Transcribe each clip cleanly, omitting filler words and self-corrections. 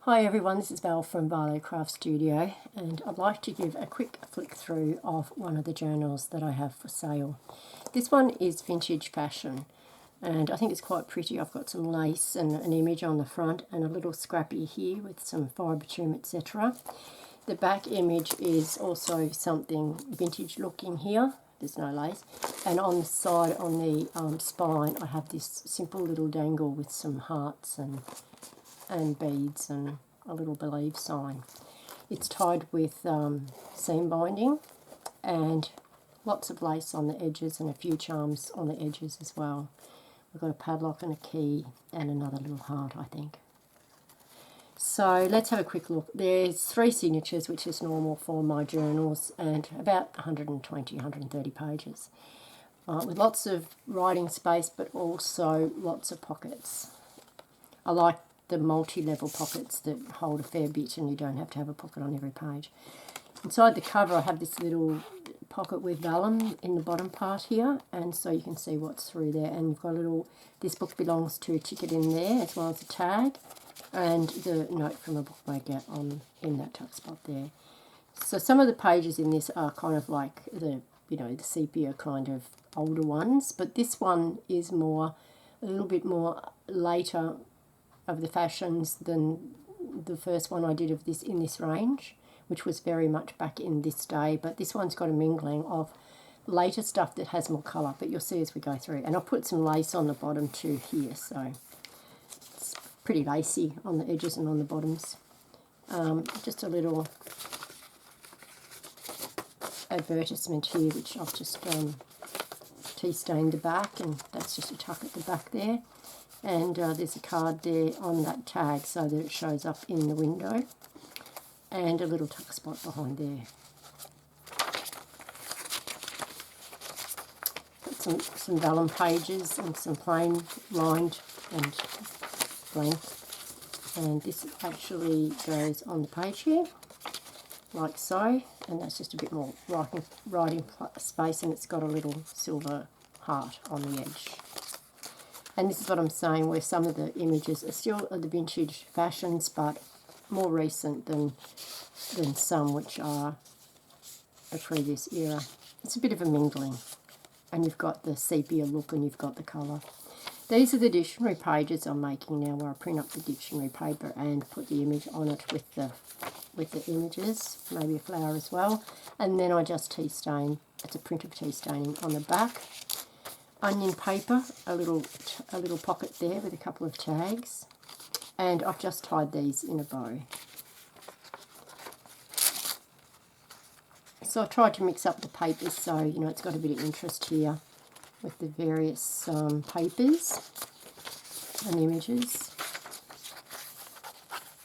Hi everyone, this is Val from Barlow Craft Studio, and I'd like to give a quick flick through of one of the journals that I have for sale. This one is vintage fashion, and I think it's quite pretty. I've got some lace and an image on the front and a little scrappy here with some fibre trim, etc. The back image is also something vintage looking here. There's no lace. And on the side, on the spine, I have this simple little dangle with some hearts and beads and a little believe sign. It's tied with seam binding and lots of lace on the edges and a few charms on the edges as well. We've got a padlock and a key and another little heart, I think. So let's have a quick look. There's 3 signatures, which is normal for my journals, and about 120, 130 pages. With lots of writing space, but also lots of pockets. I like the multi-level pockets that hold a fair bit and you don't have to have a pocket on every page. Inside the cover I have this little pocket with vellum in the bottom part here, and so you can see what's through there, and you've got a little, this book belongs to a ticket in there as well as a tag and the note from a bookmaker in that tuck spot there. So some of the pages in this are kind of like the sepia kind of older ones, but this one is a little bit more later of the fashions than the first one I did of this in this range, which was very much back in this day, but this one's got a mingling of later stuff that has more colour, but you'll see as we go through. And I'll put some lace on the bottom too here, so it's pretty lacy on the edges and on the bottoms. Just a little advertisement here, which I've just tea stained the back, and that's just a tuck at the back there. And there's a card there on that tag so that it shows up in the window, and a little tuck spot behind there. Got some vellum pages and some plain lined and blank, and this actually goes on the page here like so, and that's just a bit more writing space, and it's got a little silver heart on the edge. And this is what I'm saying, where some of the images are still the vintage fashions, but more recent than some which are a previous era. It's a bit of a mingling. And you've got the sepia look and you've got the colour. These are the dictionary pages I'm making now, where I print up the dictionary paper and put the image on it with the images, maybe a flower as well. And then I just tea stain. It's a print of tea staining on the back. Onion paper, a little pocket there with a couple of tags, and I've just tied these in a bow. So I tried to mix up the papers so it's got a bit of interest here with the various papers and images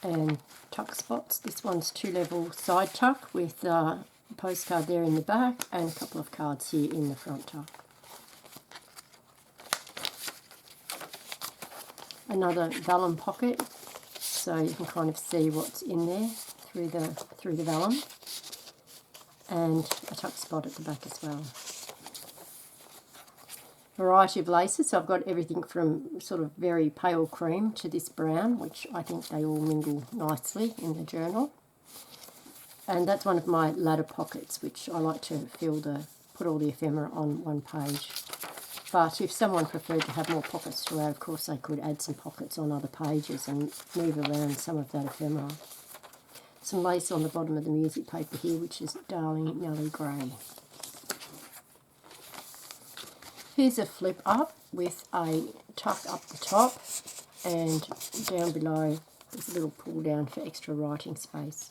and tuck spots. This one's 2-level side tuck with a postcard there in the back and a couple of cards here in the front tuck. Another vellum pocket, so you can kind of see what's in there through the vellum, and a tuck spot at the back as well. Variety of laces, so I've got everything from sort of very pale cream to this brown, which I think they all mingle nicely in the journal. And that's one of my ladder pockets, which I like to put all the ephemera on one page. But if someone preferred to have more pockets throughout, of course they could add some pockets on other pages and move around some of that ephemera. Some lace on the bottom of the music paper here, which is Darling Nellie Grey. Here's a flip up with a tuck up the top, and down below there's a little pull down for extra writing space.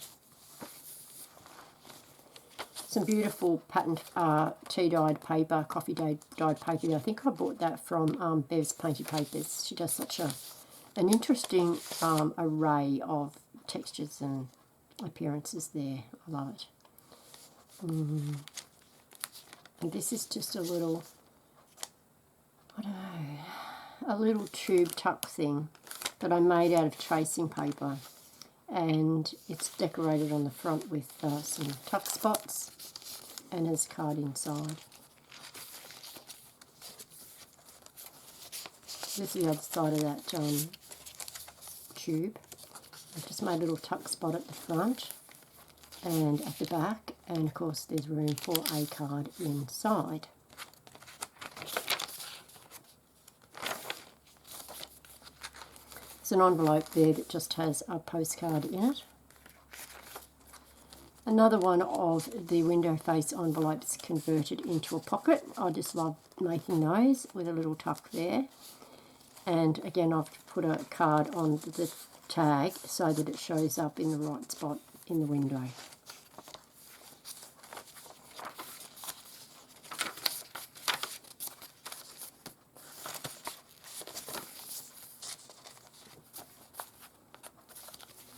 Some beautiful patterned tea-dyed paper, coffee-dyed paper. I think I bought that from Bev's Painted Papers. She does such an interesting array of textures and appearances there. I love it. And this is just a little, I don't know, a little tube tuck thing that I made out of tracing paper. And it's decorated on the front with some tuck spots, and there's a card inside. This is the other side of that tube, I've just made a little tuck spot at the front and at the back, and of course there's room for a card inside. There's an envelope there that just has a postcard in it. Another one of the window face envelopes converted into a pocket. I just love making those with a little tuck there. And again, I've put a card on the tag so that it shows up in the right spot in the window.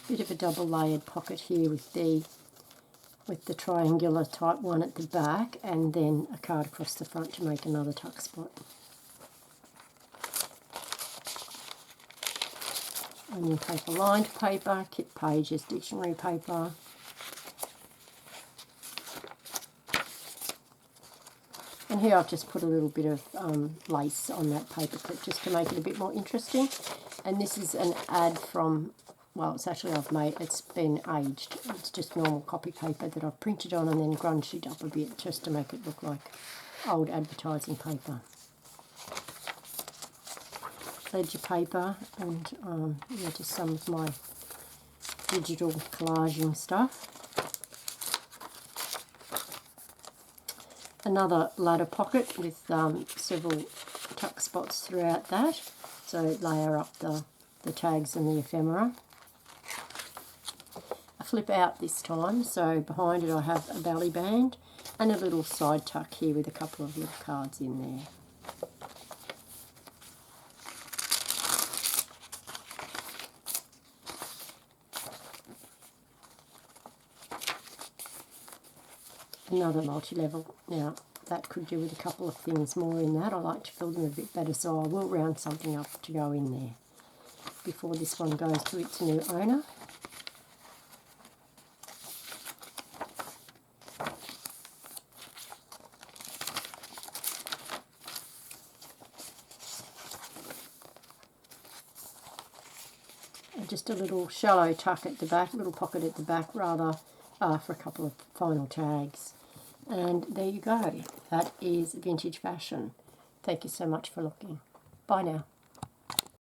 Bit of a double layered pocket here with the triangular type one at the back, and then a card across the front to make another tuck spot. Onion paper, lined paper, Kit Pages dictionary paper. And here I've just put a little bit of lace on that paper clip just to make it a bit more interesting. And this is an ad from, well, it's actually it's been aged. It's just normal copy paper that I've printed on and then grunged it up a bit just to make it look like old advertising paper. Ledger paper and yeah, just some of my digital collaging stuff. Another ladder pocket with several tuck spots throughout that, so layer up the tags and the ephemera. A flip out this time, so behind it I have a belly band and a little side tuck here with a couple of little cards in there. Another multi-level. Now that could do with a couple of things more in that. I like to fill them a bit better, so I will round something up to go in there before this one goes to its new owner. And just a little shallow tuck at the back, little pocket at the back rather, for a couple of final tags. And there you go. That is vintage fashion. Thank you so much for looking. Bye now.